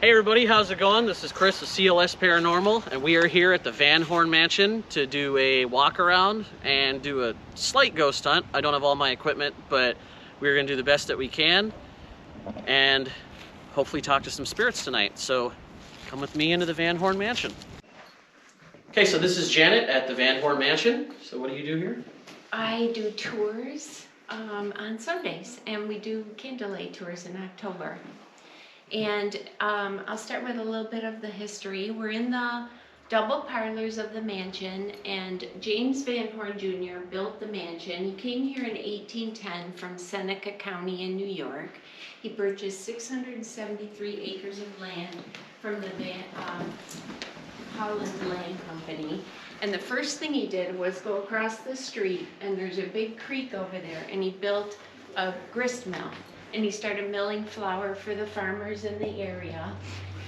Hey everybody, how's it going? This is Chris of CLS Paranormal, and we are here at the Van Horn Mansion to do a walk around and do a slight ghost hunt. I don't have all my equipment, but we're going to do the best that we can and hopefully talk to some spirits tonight. So come with me into the Van Horn Mansion. Okay, so this is Janet at the Van Horn Mansion. So what do you do here? I do tours on Sundays, and we do candlelight tours in October. And I'll start with a little bit of the history. We're in the double parlors of the mansion, and James Van Horn Jr. built the mansion. He came here in 1810 from Seneca County in New York. He purchased 673 acres of land from the Holland Land Company. And the first thing he did was go across the street, and there's a big creek over there, and he built a grist mill. And he started milling flour for the farmers in the area.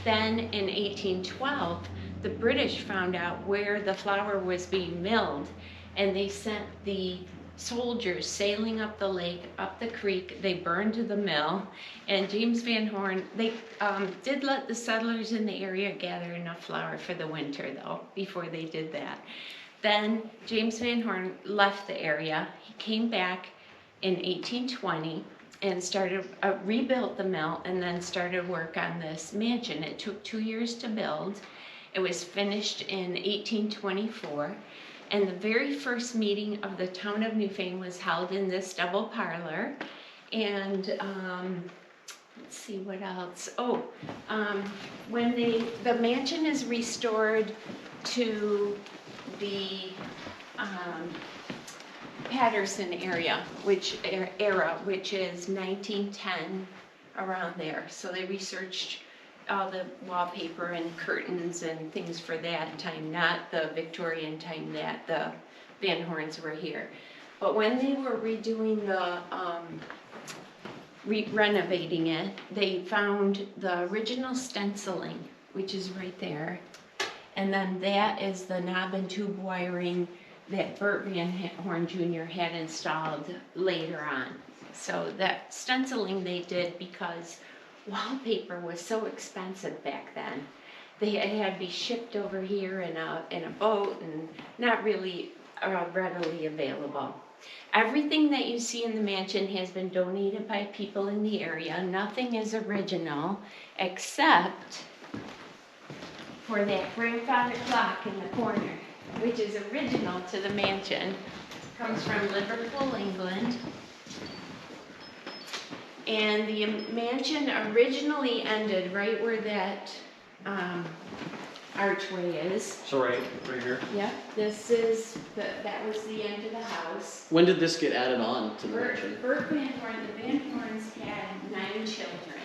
Then in 1812, the British found out where the flour was being milled, and they sent the soldiers sailing up the lake, up the creek. They burned the mill, and James Van Horn, they did let the settlers in the area gather enough flour for the winter though, before they did that. Then James Van Horn left the area. He came back in 1820 and rebuilt the mill, and then started work on this mansion. It took 2 years to build. It was finished in 1824, and the very first meeting of the town of Newfane was held in this double parlor. And let's see what else. When the mansion is restored to the Patterson area, which is 1910, around there. So they researched all the wallpaper and curtains and things for that time, not the Victorian time that the Van Horns were here. But when they were redoing the renovating it, they found the original stenciling, which is right there, and then that is the knob and tube wiring that Bert Van Horn Jr. had installed later on. So that stenciling they did because wallpaper was so expensive back then. It had to be shipped over here in a boat, and not really readily available. Everything that you see in the mansion has been donated by people in the area. Nothing is original except for that grandfather clock in the corner, which is original to the mansion. Comes from Liverpool, England. And the mansion originally ended right where that archway is. So right here. Yep, that was the end of the house. When did this get added on to the mansion? Bert Van Horn, the Van Horns had 9 children.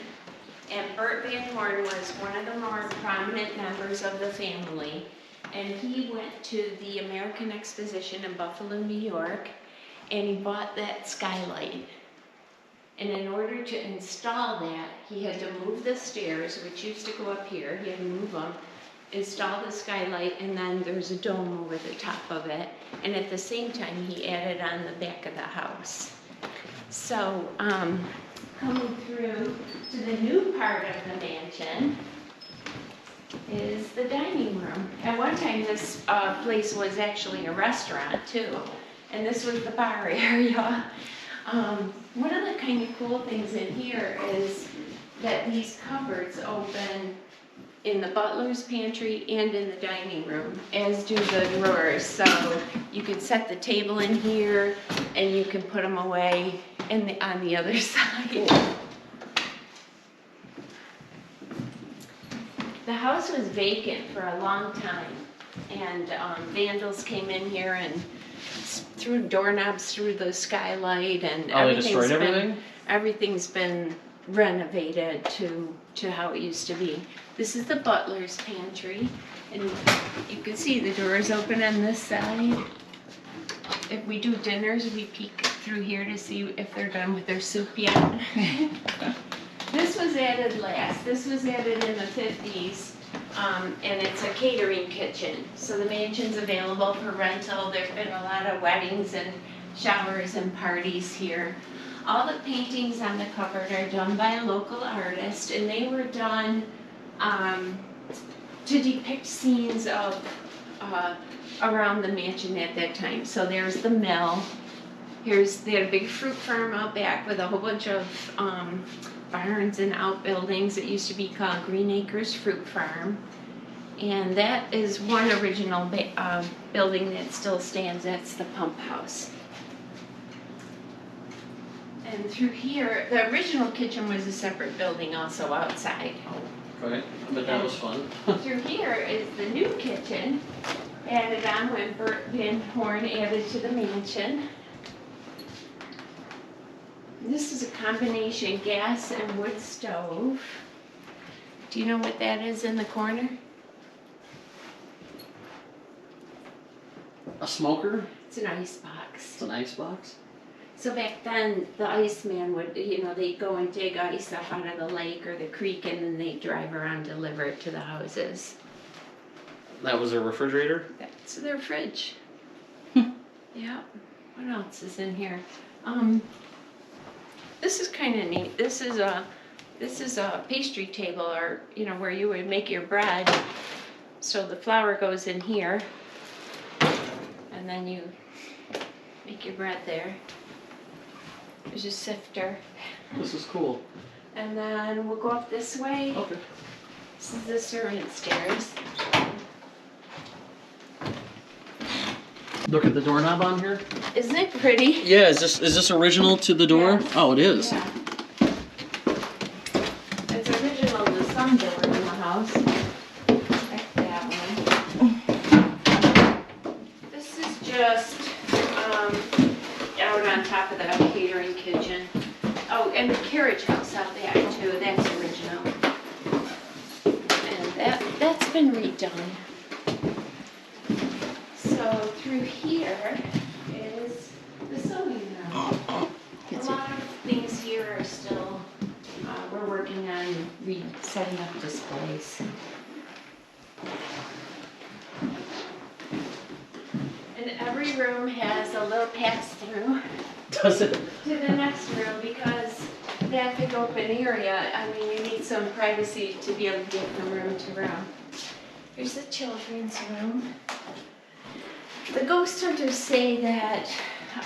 And Bert Van Horn was one of the more prominent members of the family. And he went to the American Exposition in Buffalo, New York, and he bought that skylight. And in order to install that, he had to move the stairs, which used to go up here. He had to move them, install the skylight, and then there's a dome over the top of it. And at the same time, he added on the back of the house. So, coming through to the new part of the mansion is the dining room. At one time, this place was actually a restaurant too, and this was the bar area. One of the kind of cool things in here is that these cupboards open in the butler's pantry and in the dining room, as do the drawers. So you can set the table in here, and you can put them away on the other side. Cool. The house was vacant for a long time, and vandals came in here and threw doorknobs through the skylight, and they destroyed everything? Everything's been renovated to how it used to be. This is the butler's pantry, and you can see the doors open on this side. If we do dinners, we peek through here to see if they're done with their soup yet. This was added last. This was added in the 50s, and it's a catering kitchen. So the mansion's available for rental. There's been a lot of weddings and showers and parties here. All the paintings on the cupboard are done by a local artist, and they were done to depict scenes of around the mansion at that time. So there's the mill. They had a big fruit farm out back with a whole bunch of barns and outbuildings. It used to be called Green Acres Fruit Farm. And that is one original building that still stands. That's the pump house. And through here, the original kitchen was a separate building also outside. Okay, but that was fun. Through here is the new kitchen, added on when Bert Van Horn added to the mansion. This is a combination gas and wood stove. Do you know what that is in the corner? A smoker? It's an ice box. It's an ice box? So back then, the iceman would, they'd go and dig ice up out of the lake or the creek, and then they'd drive around and deliver it to the houses. That was a refrigerator? That's their fridge. Yeah. What else is in here? This is kind of neat. This is a pastry table, or where you would make your bread. So the flour goes in here, and then you make your bread there. There's a sifter. This is cool. And then we'll go up this way. Okay. This is the servant stairs. Look at the doorknob on here. Isn't it pretty? Yeah, is this original to the door? Yes. Oh, it is. Yeah. It's original to the sun door in the house. Like that one. This is just out on top of the catering kitchen. Oh, and the carriage house out there too. That's original. And that's been redone. So through here is the sewing room. A lot of things here are still, we're working on setting up displays. And every room has a little pass-through. Does it? To the next room, because that big open area, you need some privacy to be able to get from room to room. Here's the children's room. The ghost hunters say that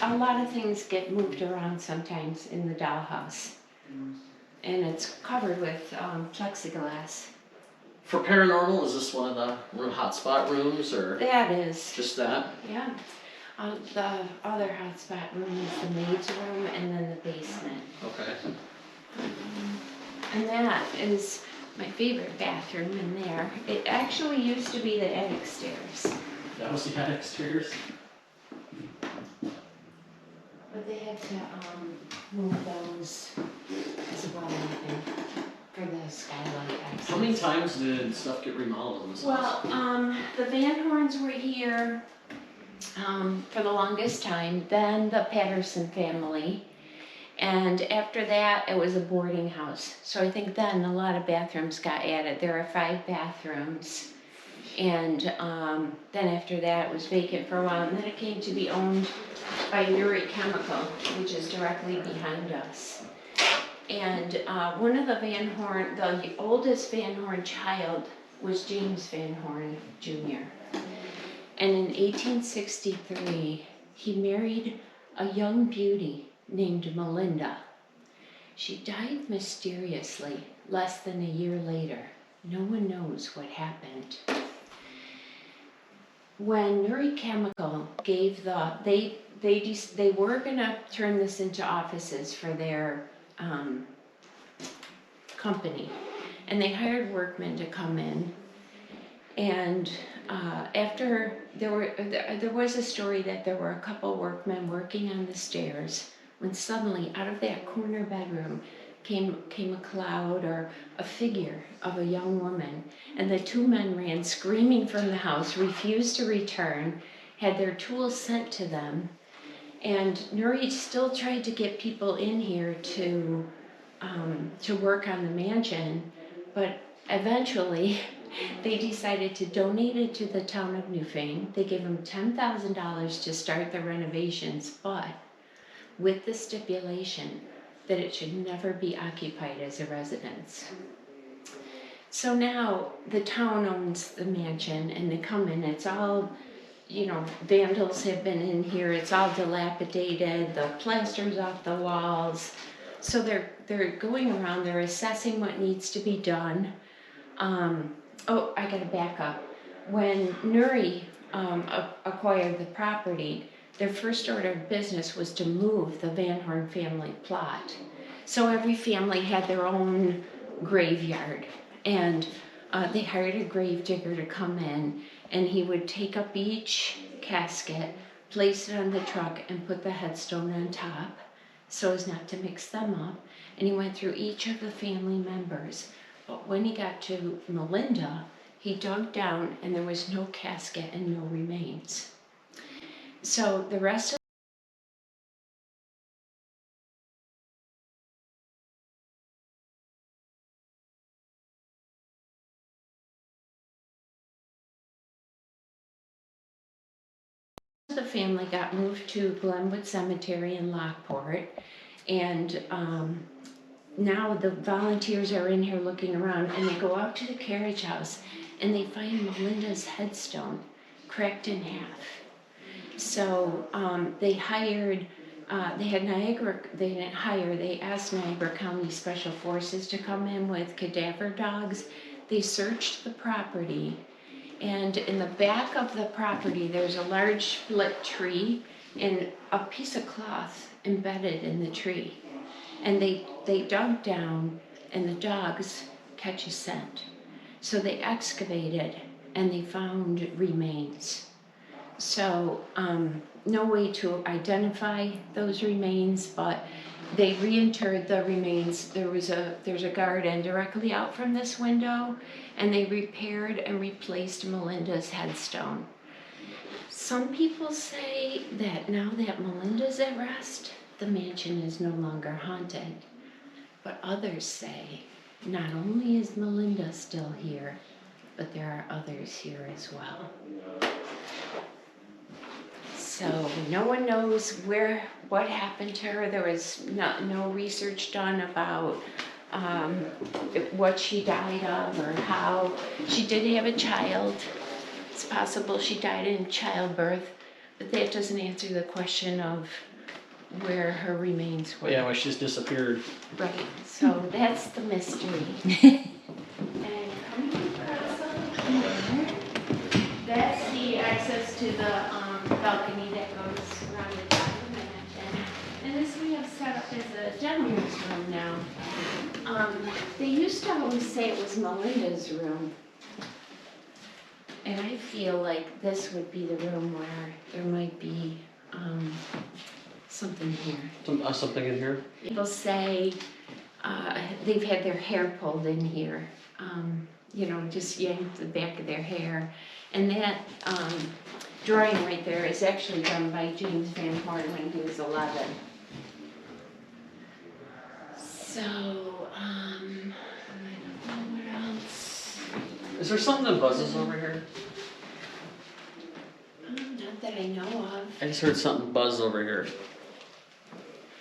a lot of things get moved around sometimes in the dollhouse. And it's covered with plexiglass. For paranormal, is this one of the hotspot rooms, or That is. just that? Yeah. The other hotspot room is the maid's room, and then the basement. Okay. And that is my favorite bathroom in there. It actually used to be the attic stairs. That was the attic stairs. But they had to move those as well, I think, for the skylight access. How many times did stuff get remodeled in this house? Well, the Van Horns were here for the longest time, then the Patterson family, and after that it was a boarding house. So I think then a lot of bathrooms got added. There are 5 bathrooms, and then after that it was vacant for a while, and then it came to be owned by Nuri Chemical, which is directly behind us. And one of the oldest Van Horn child was James Van Horn Jr. And in 1863, he married a young beauty named Melinda. She died mysteriously less than a year later. No one knows what happened. When Nuri Chemical gave they were gonna turn this into offices for their company, and they hired workmen to come in. And after there was a story that there were a couple workmen working on the stairs, when suddenly out of that corner bedroom came a cloud or a figure of a young woman, and the 2 men ran screaming from the house, refused to return, had their tools sent to them, and Nuri still tried to get people in here to work on the mansion, but eventually they decided to donate it to the town of Newfane. They gave them $10,000 to start the renovations, but with the stipulation that it should never be occupied as a residence. So now the town owns the mansion and they come in, it's all, vandals have been in here, it's all dilapidated, the plaster's off the walls. So they're going around, they're assessing what needs to be done. I gotta back up. When Nuri acquired the property, their first order of business was to move the Van Horn family plot. So every family had their own graveyard, and they hired a grave digger to come in, and he would take up each casket, place it on the truck, and put the headstone on top so as not to mix them up. And he went through each of the family members. But when he got to Melinda, he dug down and there was no casket and no remains. So the rest of the family got moved to Glenwood Cemetery in Lockport, and now the volunteers are in here looking around, and they go out to the carriage house and they find Melinda's headstone cracked in half. So they asked Niagara County Special Forces to come in with cadaver dogs. They searched the property, and in the back of the property there's a large split tree and a piece of cloth embedded in the tree. And they dug down and the dogs catch a scent. So they excavated and they found remains. So no way to identify those remains, but they reinterred the remains. There's a garden directly out from this window, and they repaired and replaced Melinda's headstone. Some people say that now that Melinda's at rest, the mansion is no longer haunted. But others say not only is Melinda still here, but there are others here as well. So no one knows what happened to her. There was no research done about what she died of or how. She did have a child. It's possible she died in childbirth, but that doesn't answer the question of where her remains were. Yeah, well, she's disappeared. Right, so that's the mystery. And coming across over here, that's the access to the balcony that goes around the top of the mansion. And this we have set up as a gentleman's room now. They used to always say it was Melinda's room. And I feel like this would be the room where there might be something here. Something in here? People say they've had their hair pulled in here, just yanked the back of their hair. And that drawing right there is actually done by James Van Horn when he was 11. So, I don't know what else. Is there something that buzzes over here? Not that I know of. I just heard something buzz over here.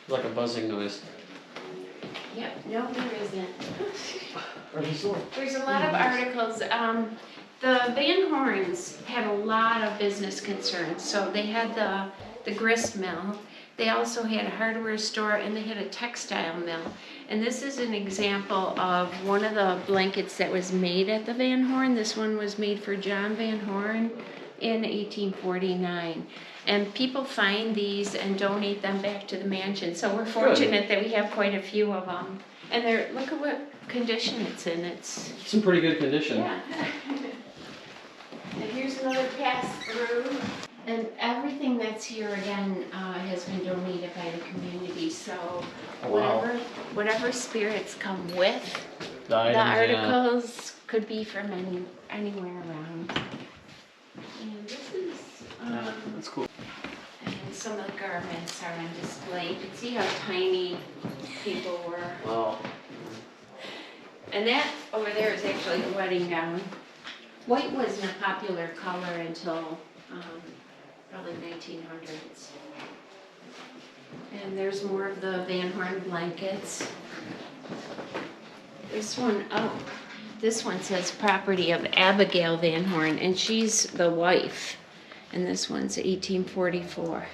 Like a buzzing noise. Yep, no, there isn't. There's There's a lot of articles. The Van Horns had a lot of business concerns. So they had the grist mill. They also had a hardware store, and they had a textile mill. And this is an example of one of the blankets that was made at the Van Horn. This one was made for John Van Horn in 1849. And people find these and donate them back to the mansion. So we're fortunate that we have quite a few of them. And look at what condition it's in. It's in pretty good condition. Yeah. And here's another pass through. And everything that's here again has been donated by the community. So whatever spirits come with the articles could be from anywhere around. And this is that's cool. And some of the garments are on display. You can see how tiny people were. Wow. And that over there is actually the wedding gown. White wasn't a popular color until probably 1900s. And there's more of the Van Horn blankets. This one, This one says property of Abigail Van Horn, and she's the wife. And this one's 1844.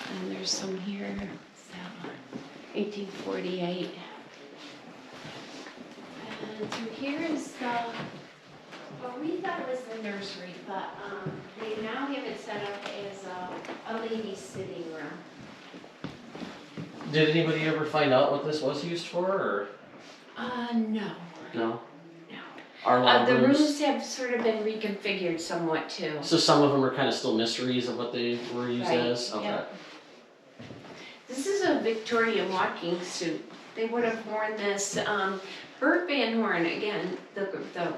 And there's some here. What's that one? 1848. And through here is the, well, we thought it was the nursery, but they now have it set up as a lady's sitting room. Did anybody ever find out what this was used for, or? No. No? No. Are a lot of The rooms? rooms have sort of been reconfigured somewhat too. So some of them are kind of still mysteries of what they were used Right, as? Okay. yeah. This is a Victorian walking suit. They would have worn this. Bert Van Horn, again, the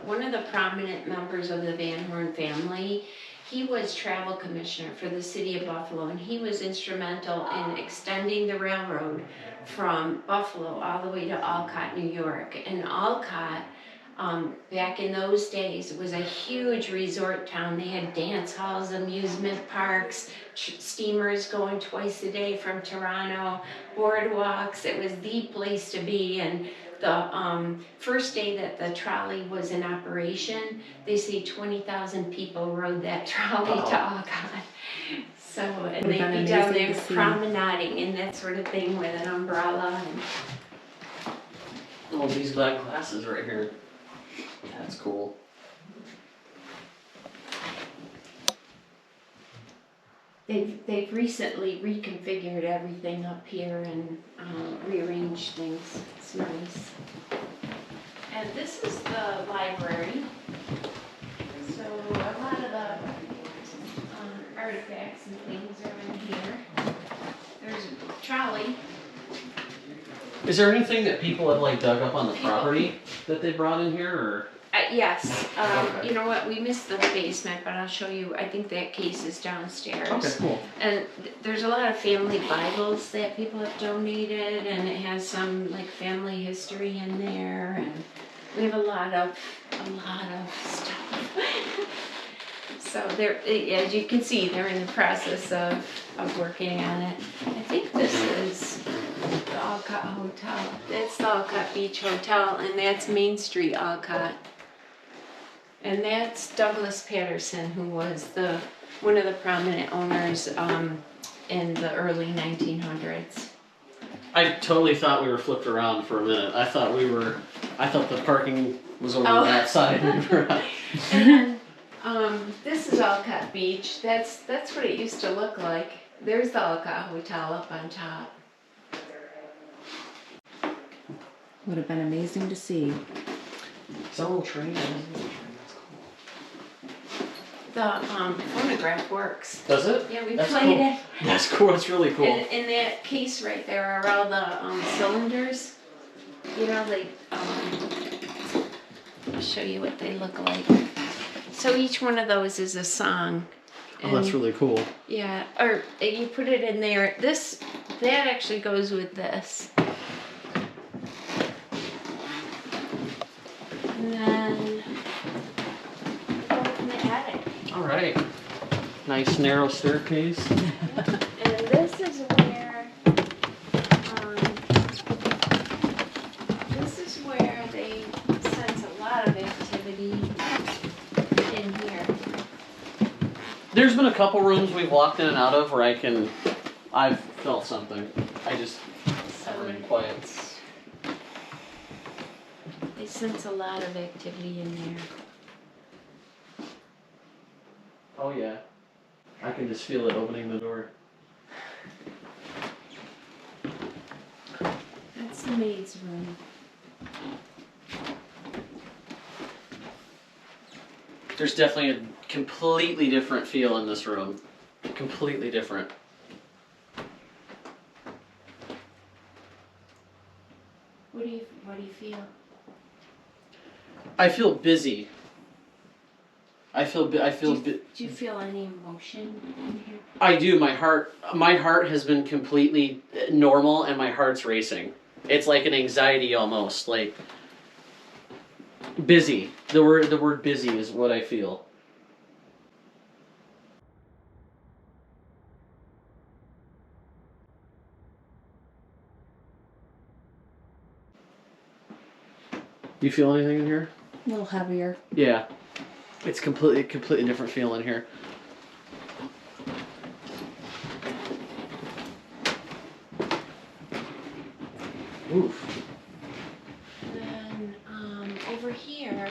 one of the prominent members of the Van Horn family, he was travel commissioner for the city of Buffalo, and he was instrumental in extending the railroad from Buffalo all the way to Alcott, New York. And Alcott, back in those days, was a huge resort town. They had dance halls, amusement parks, steamers going twice a day from Toronto, boardwalks. It was the place to be. And the first day that the trolley was in operation, they say 20,000 people rode that trolley to Alcott. So, and they'd be down there promenading and that sort of thing with an umbrella. And oh, these black glasses right here. That's cool. they've recently reconfigured everything up here and rearranged things. It's nice. And this is the library. So a lot of the artifacts and things are in here. There's a trolley. Is there anything that people have like dug up on the property that they brought in here, or? Yes. Okay. You know what? We missed the basement, but I'll show you. I think that case is downstairs. Okay, cool. And there's a lot of family Bibles that people have donated, and it has some like family history in there, and we have a lot of stuff. So they're, as you can see, they're in the process of working on it. I think this is the Alcott Hotel. That's the Alcott Beach Hotel, and that's Main Street, Alcott. And that's Douglas Patterson, who was one of the prominent owners in the early 1900s. I totally thought we were flipped around for a minute. I thought the parking was over that side. And then, this is Alcott Beach. That's what it used to look like. There's the Alcott Hotel up on top. Would have been amazing to see. It's a little train. The phonograph works. Does it? Yeah, we That's played cool. it. That's cool. It's really cool. And in that case right there are all the cylinders. You know, I'll show you what they look like. So each one of those is a song. Oh, that's really cool. Yeah, or you put it in there. That actually goes with this. And then go in the attic. All right. Nice narrow staircase. And this is where they sense a lot of activity in here. There's been a couple rooms we've walked in and out of where I've felt something. I just remain quiet. They sense a lot of activity in there. Oh yeah. I can just feel it opening the door. That's the maid's room. There's definitely a completely different feel in this room. Completely different. What do you feel? I feel busy. Do you feel any emotion in here? I do. My heart has been completely normal, and my heart's racing. It's like an anxiety almost, like busy. The word busy is what I feel. You feel anything in here? A little heavier. Yeah. It's completely different feel in here. Oof. And then over here,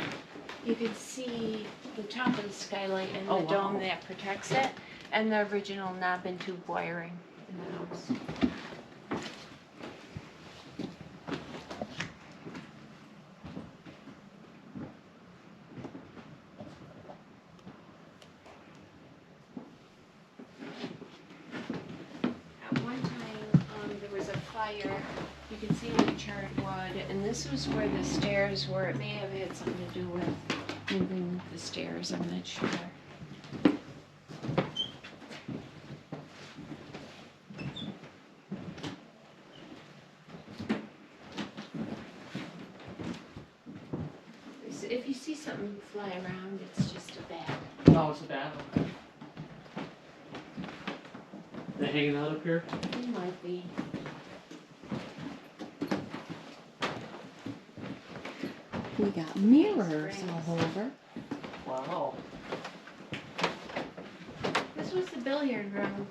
you can see the top of the skylight and the dome that protects it, and the original knob and tube wiring in the house. At one time, there was a fire. You can see the charred wood, and this was where the stairs were. It may have had something to do with moving the stairs, I'm not sure. So if you see something fly around, it's just a bat. Oh, it's a bat. Okay. They hanging out up here? It might be. We got mirrors all over. Wow. This was the billiard room.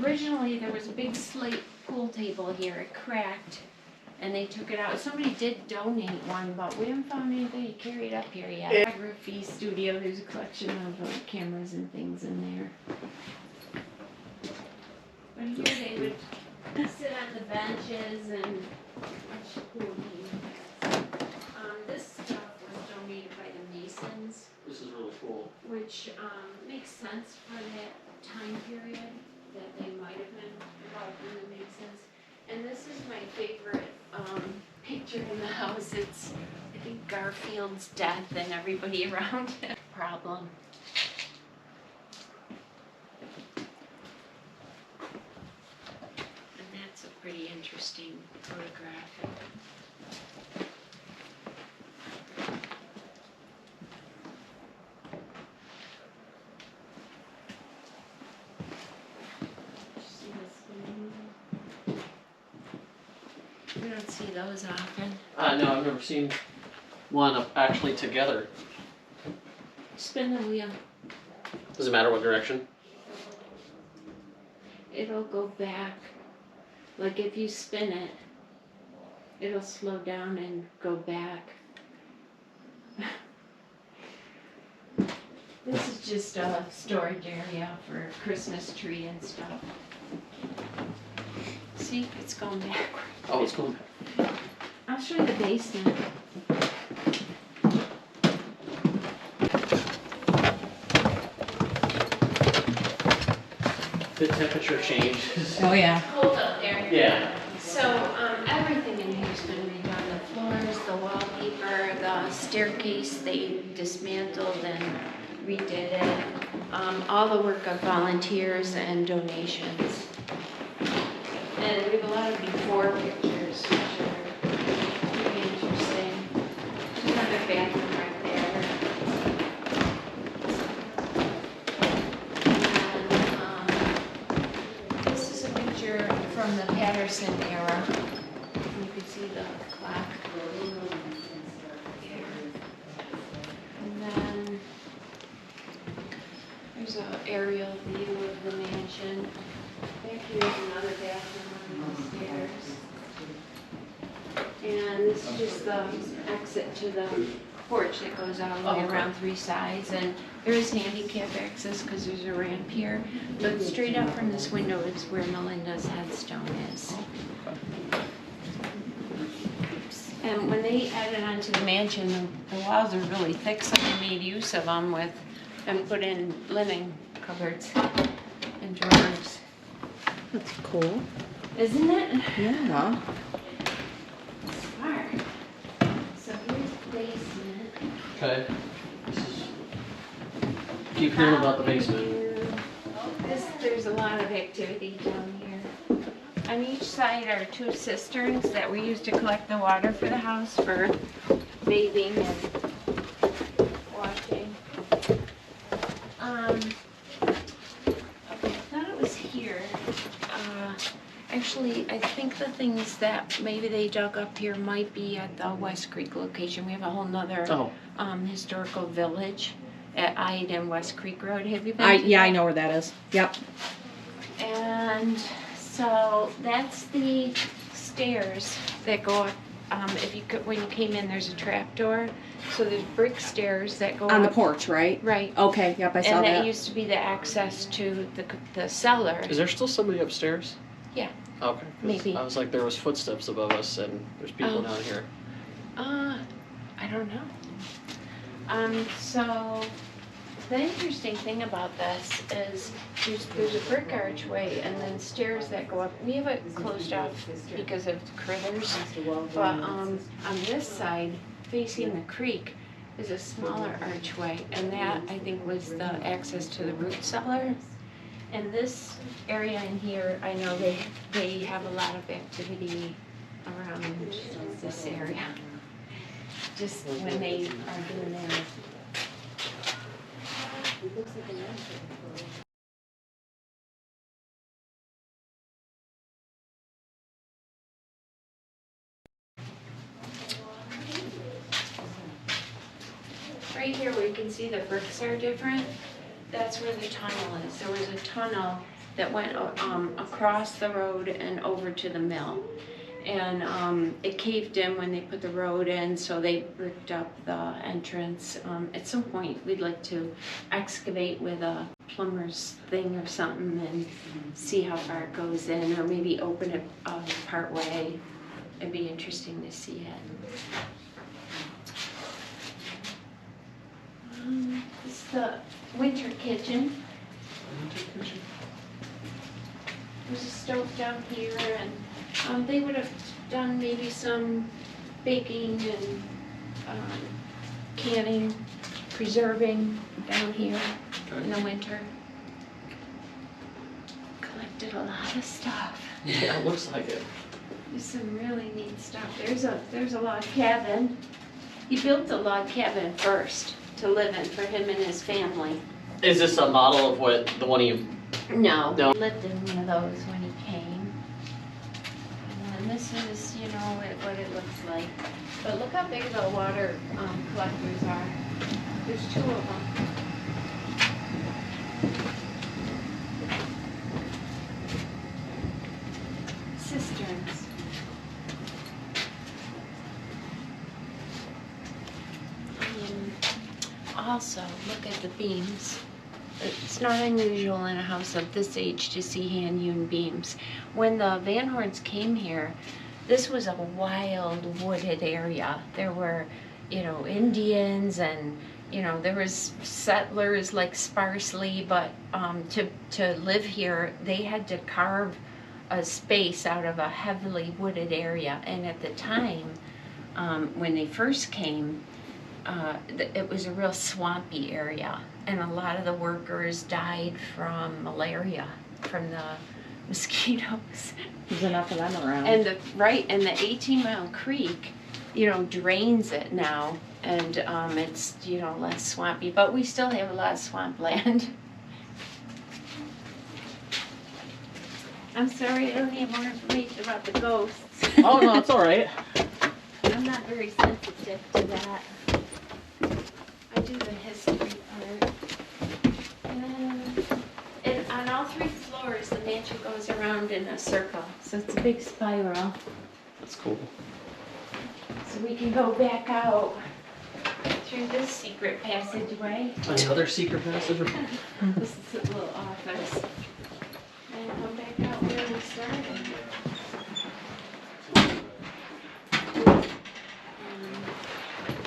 Originally, there was a big slate pool table here. It cracked, and they took it out. Somebody did donate one, but we haven't found anybody to carry it up here yet. Photography studio. There's a collection of cameras and things in there. But here they would sit on the benches and watch cool games. This stuff was donated by the Masons, This is really cool. which makes sense for that time period that they might have been involved in the Masons. And this is my favorite picture in the house. It's, I think, Garfield's death and everybody around him. Problem. And that's a pretty interesting photograph. We don't see those often. No, I've never seen one actually together. Spin the wheel. Does it matter what direction? It'll go back. Like if you spin it, it'll slow down and go back. This is just a storage area for Christmas tree and stuff. See, it's going backward. Oh, it's going back. I'll show you the basement. The temperature changes. Oh yeah. Cold up there. Yeah. So everything in here has been redone. The floors, the wallpaper, the staircase, they dismantled and redid it. All the work of volunteers and donations. And we have a lot of before pictures, which are pretty interesting. There's another bathroom right there. And this is a picture from the Patterson era. You can see the clock. And then there's an aerial view of the mansion. Back here's another bathroom on the stairs. And this is just the exit to the porch that goes all the way around three sides. And there is handicap access because there's a ramp here. But straight up from this window is where Melinda's headstone is. And when they added onto the mansion, the walls are really thick, so they made use of them with, and put in linen cupboards and drawers. That's cool. Isn't it? Yeah. Smart. So here's the basement. Okay. Keep hearing about the basement. There's a lot of activity down here. On each side are two cisterns that we use to collect the water for the house for bathing and washing. Okay, I thought it was here. Actually, I think the things that maybe they dug up here might be at the West Creek location. We have a whole nother historical village at Ide and West Creek Road. Have you been? Yeah, I know where that is. Yep. And so that's the stairs that go up. If you could, when you came in, there's a trap door. So there's brick stairs that go On up. the porch, right? Right. Okay, yep, I saw And that. that used to be the access to the cellar. Is there still somebody upstairs? Yeah. Okay. 'Cause Maybe. I was like, there was footsteps above us, and there's people down here. I don't know. So the interesting thing about this is there's a brick archway and then stairs that go up. We have it closed off because of critters, but on this side, facing the creek, is a smaller archway, and that I think was the access to the root cellar. And this area in here, I know they have a lot of activity around this area. Just when they are doing their right here where you can see the bricks are different, that's where the tunnel is. There was a tunnel that went across the road and over to the mill. And it caved in when they put the road in, so they bricked up the entrance. At some point, we'd like to excavate with a plumber's thing or something and see how far it goes in, or maybe open it part way. It'd be interesting to see it. This is the winter kitchen. There's a stove down here, and they would have done maybe some baking and canning, preserving down here in the winter. Collected a lot of stuff. Yeah, it looks like it. There's some really neat stuff. There's a log cabin. He built a log cabin first to live in for him and his family. Is this a model of what the one you? No, No. he lived in one of those when he came. And this is, you know, what it looks like. But look how big the water collectors are. There's 2 of them. Cisterns. Also, look at the beams. It's not unusual in a house of this age to see hand-hewn beams. When the Van Horns came here, this was a wild wooded area. There were, you know, Indians and, you know, there was settlers like sparsely, but to live here, they had to carve a space out of a heavily wooded area. And at the time, when they first came, it was a real swampy area, and a lot of the workers died from malaria, from the mosquitoes. There's enough of them around. And the 18-mile creek, you know, drains it now, and it's, you know, less swampy, but we still have a lot of swampland. I'm sorry, I don't have more information about the ghosts. Oh no, it's all right. I'm not very sensitive to that. I do the history part. And on all 3 floors, the mansion goes around in a circle. So it's a big spiral. That's cool. So we can go back out through this secret passageway. Another secret passage. This is a little office. And come back out where we started.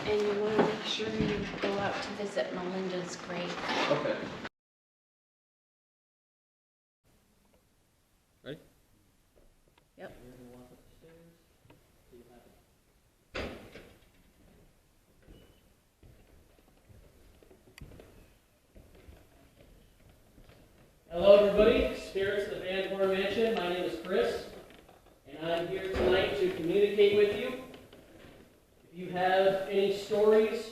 And you want to make sure you go out to visit Melinda's grave. Okay. Ready? Yep. Hello everybody, Spirits of the Van Horn Mansion. My name is Chris, and I'm here tonight to communicate with you. If you have any stories,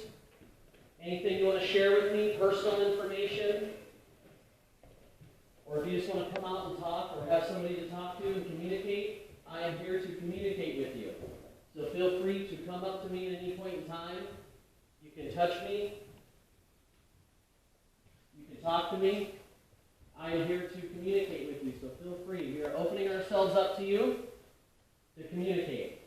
anything you want to share with me, personal information, or if you just want to come out and talk or have somebody to talk to and communicate, I am here to communicate with you. So feel free to come up to me at any point in time. You can touch me. You can talk to me. I am here to communicate with you, so feel free. We are opening ourselves up to you to communicate.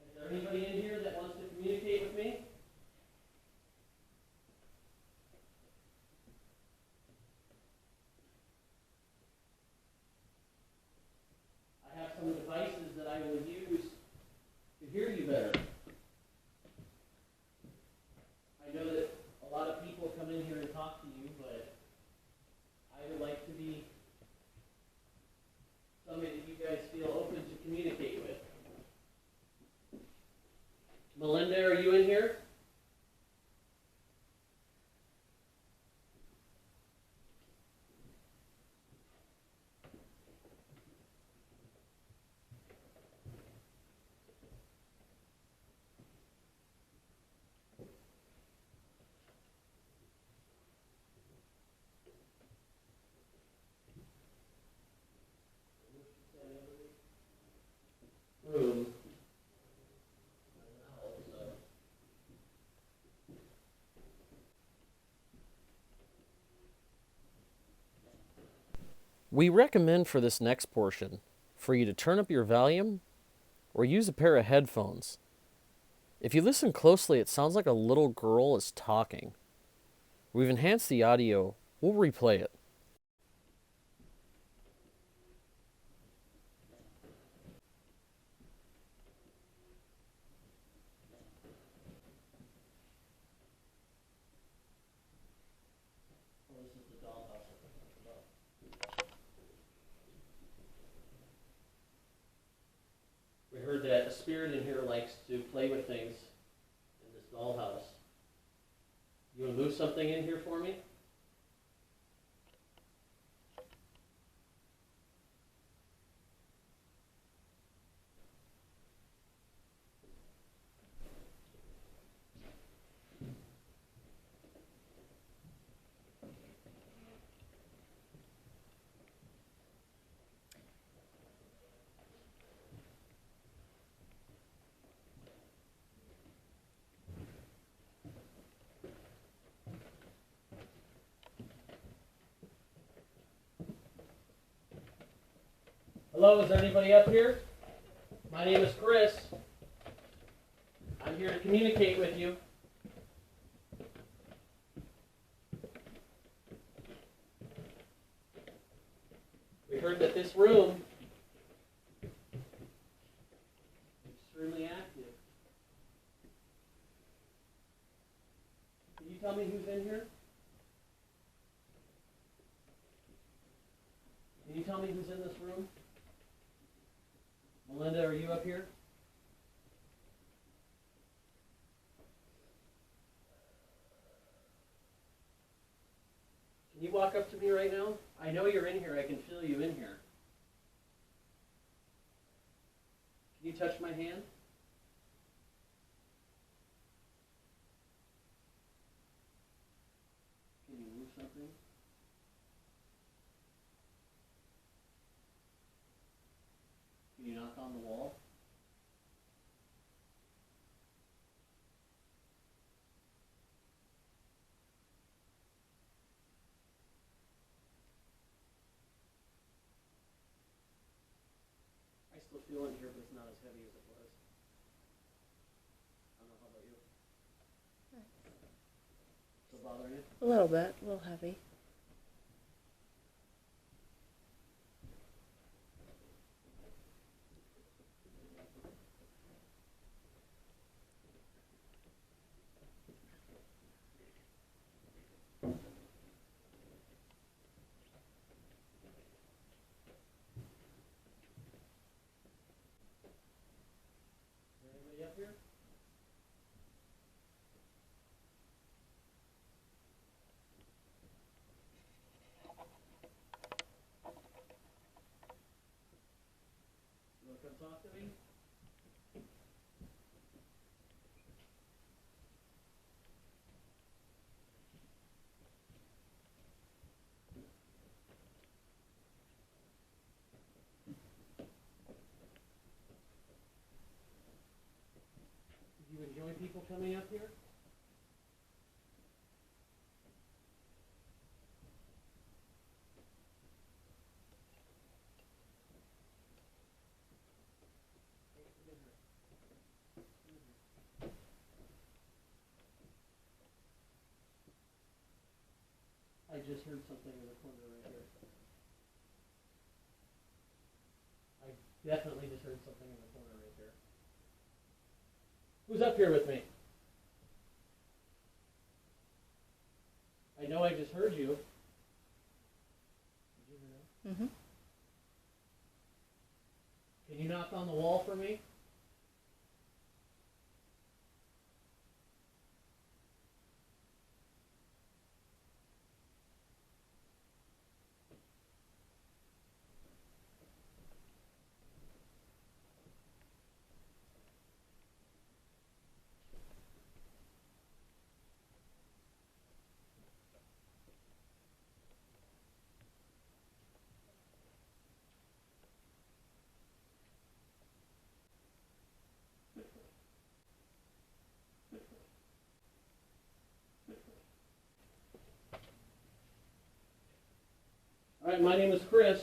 Is there anybody in here that wants to communicate with me? I have some devices that I will use to hear you better. I know that a lot of people come in here and talk to you, but I would like to be somebody that you guys feel open to communicate with. Melinda, are you in here? Room. We recommend for this next portion for you to turn up your volume or use a pair of headphones. If you listen closely, it sounds like a little girl is talking. We've enhanced the audio. We'll replay it. This is the dollhouse. We heard that a spirit in here likes to play with things in this dollhouse. You want to move something in here for me? Hello, is there anybody up here? My name is Chris. I'm here to communicate with you. We heard that this room is extremely active. Can you tell me who's in here? Can you tell me who's in this room? Melinda, are you up here? Can you walk up to me right now? I know you're in here. I can feel you in here. Can you touch my hand? Can you move something? Can you knock on the wall? I still feel in here, but it's not as heavy as it was. I don't know, how about you? Still bothering you? A little bit, a little heavy. Is there anybody up here? You want to come talk to me? coming up here? I just heard something in the corner right here. I definitely just heard something in the corner right there. Who's up here with me? I know I just heard you. Did you hear that? Mm-hmm. Can you knock on the wall for me? All right, my name is Chris.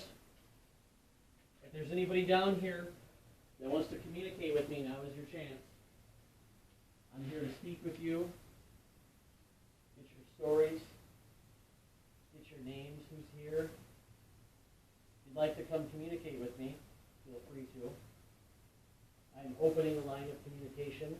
If there's anybody down here that wants to communicate with me, now is your chance. I'm here to speak with you, get your stories, get your names, who's here. If you'd like to come communicate with me, feel free to. I'm opening a line of communication.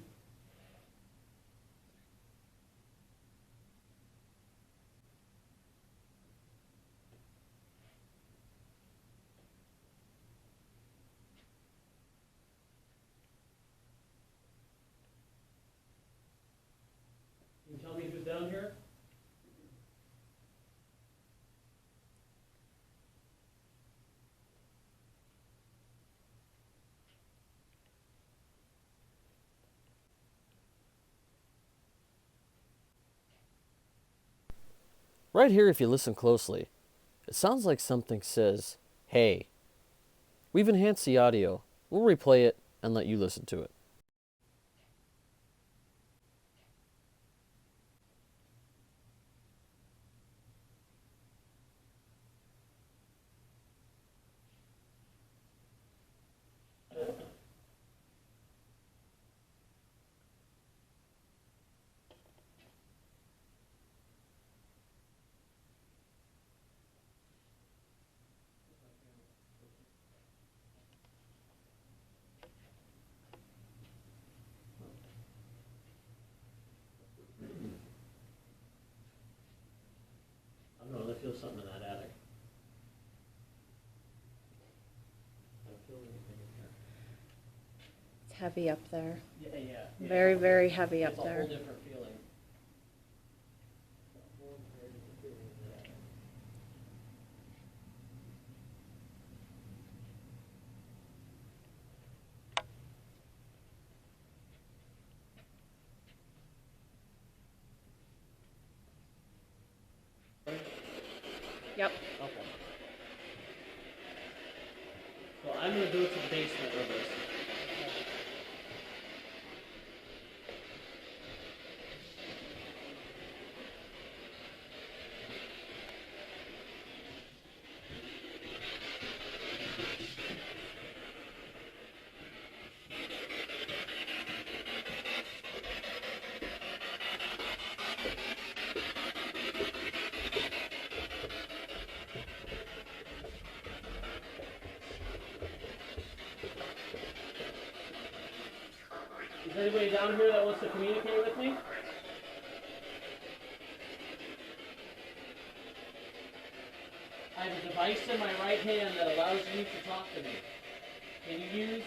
Can you tell me who's down here? Right here, if you listen closely, it sounds like something says, "Hey." We've enhanced the audio. We'll replay it and let you listen to it. I don't know, I feel something in that attic. I don't feel anything in here. It's heavy up there. Yeah. Very, very heavy up It's a there. whole different feeling. It's a whole very different feeling in the attic. Yep. Okay. So I'm going to go to the basement of this. Is anybody down here that wants to communicate with me? I have a device in my right hand that allows you to talk to me. Can you use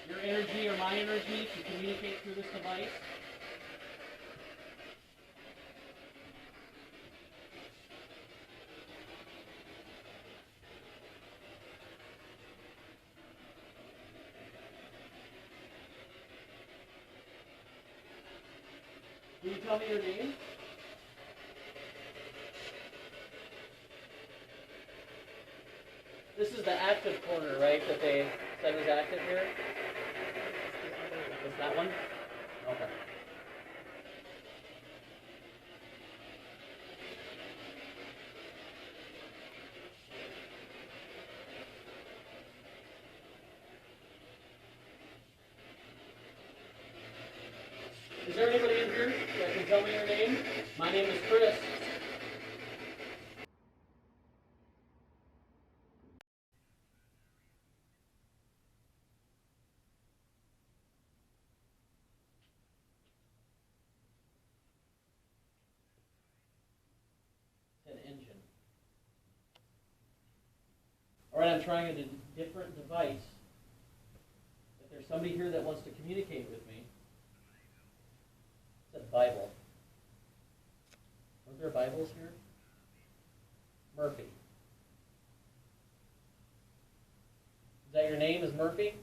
your energy or my energy to communicate through this device? Can you tell me your name? This is the active corner, right, that they said is active here? Is that one? Okay. tell me your name? My name is Chris. An engine. All right, I'm trying a different device. If there's somebody here that wants to communicate with me, it's a Bible. Are there Bibles here? Murphy. Is that your name? Is Murphy? Is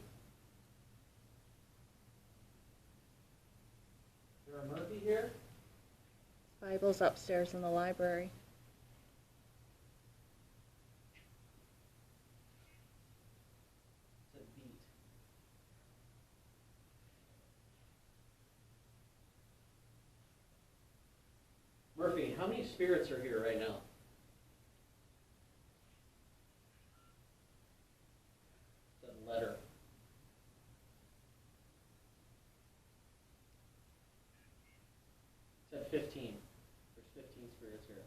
there a Murphy here? Bible's upstairs in the library. It's a beat. Murphy, how many spirits are here right now? It's a letter. It's at 15. There's 15 spirits here.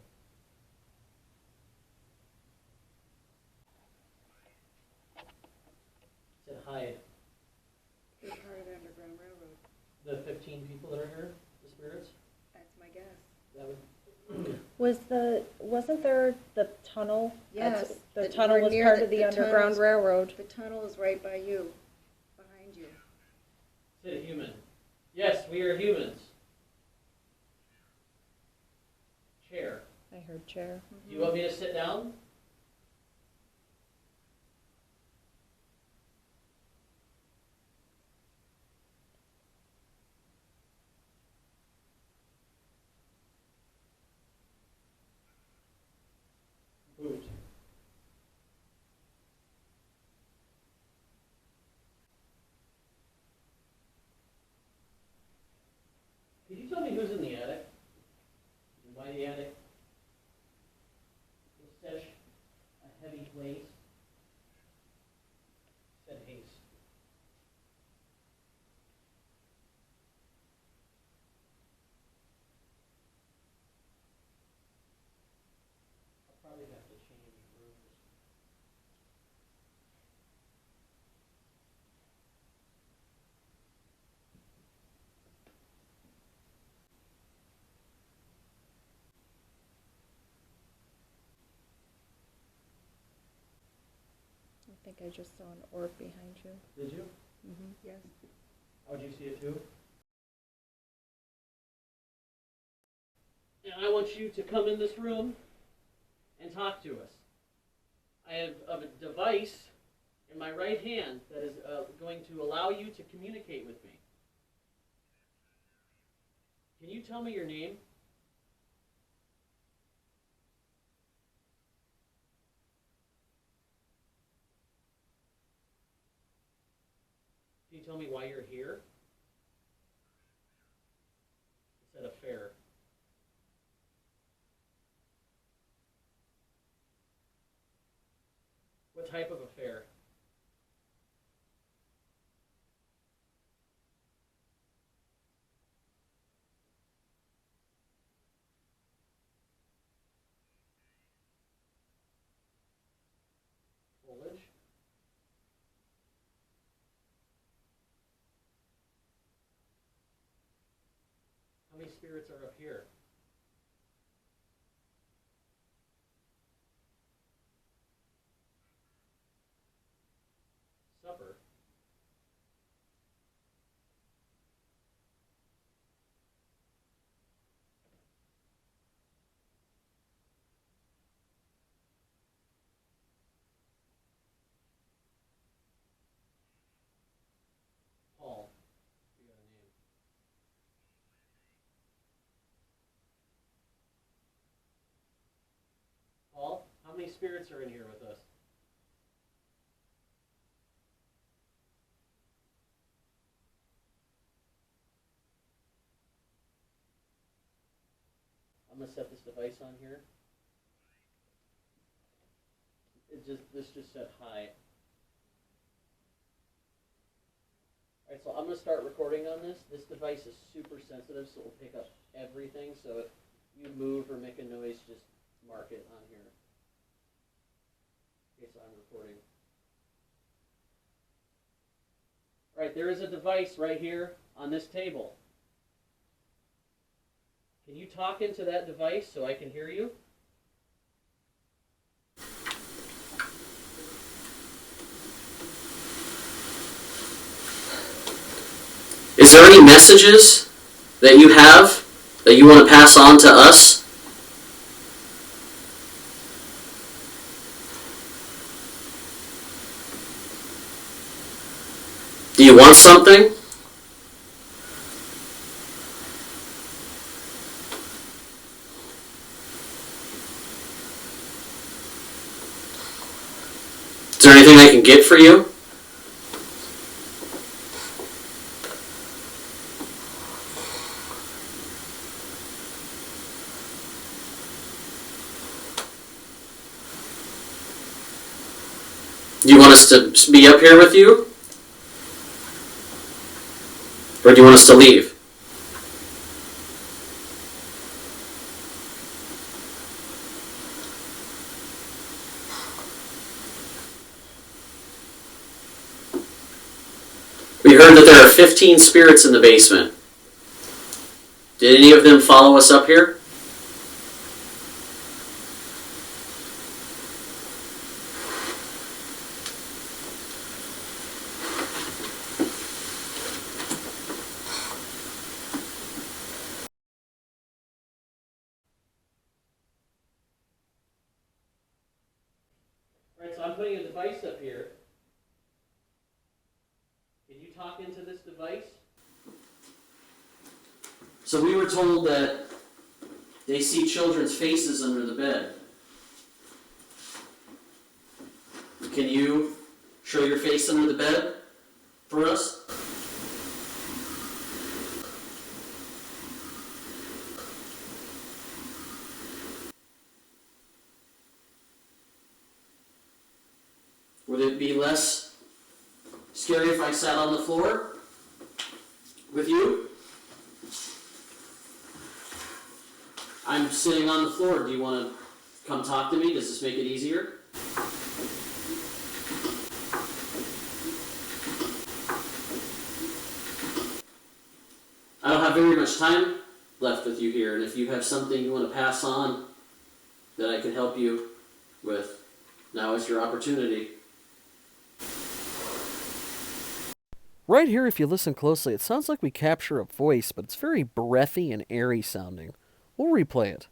It's at Hyde. They're part of the Underground Railroad. The 15 people that are here, the spirits? That's my guess. That would. Wasn't there the tunnel? Yes. The tunnel was part of the Underground Railroad. The tunnel is right by you, behind you. Say human. Yes, we are humans. Chair. I heard chair. Do you want me to sit down? Boot. Could you tell me who's in the attic? And why the attic? Is such a heavy place? Said haste. I'll probably have to change rooms. I think I just saw an orb behind you. Did you? Mm-hmm. Yes. How would you see it too? And I want you to come in this room and talk to us. I have a device in my right hand that is going to allow you to communicate with me. Can you tell me your name? Can you tell me why you're here? It's at a fair. What type of a fair? Foliage? How many spirits are up here? Supper? Paul, you got a name. Paul, how many spirits are in here with us? I'm gonna set this device on here. This just said hi. Alright, So I'm going to start recording on this. This device is super sensitive, so it will pick up everything. So if you move or make a noise, just mark it on here. Okay, so I'm recording. All right, there is a device right here on this table. Can you talk into that device so I can hear you? Is there any messages that you have that you want to pass on to us? Do you want something? Is there anything I can get for you? Do you want us to be up here with you? Or do you want us to leave? We heard that there are 15 spirits in the basement. Did any of them follow us up here? Alright, so I'm putting a device up here. Can you talk into this device? So we were told that they see children's faces under the bed. Can you show your face under the bed for us? Would it be less scary if I sat on the floor with you? I'm sitting on the floor. Do you want to come talk to me? Does this make it easier? I don't have very much time left with you here, and if you have something you want to pass on that I can help you with, now is your opportunity. Right here, if you listen closely, it sounds like we capture a voice, but it's very breathy and airy sounding. We'll replay it.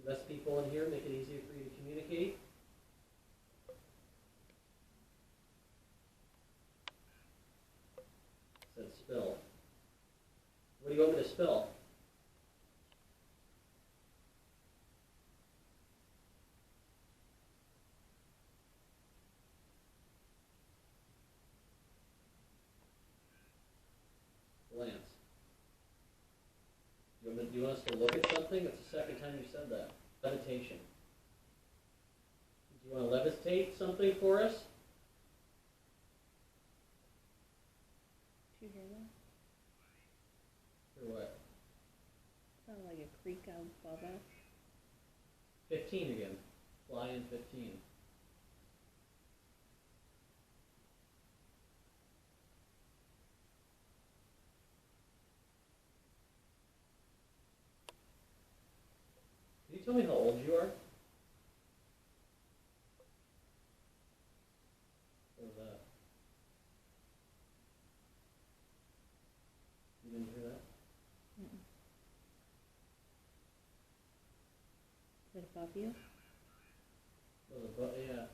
Less people in here, make it easier for you to communicate. It says spill. What do you want me to spill? Lance. Do you want us to look at something? It's the second time you said that. Levitation. Do you want to levitate something for us? Did you hear that? Or what? Sounded like a creak above us. 15 again. Fly in 15. Can you tell me how old you are? What was that? You didn't hear that? Is it above you? Yeah.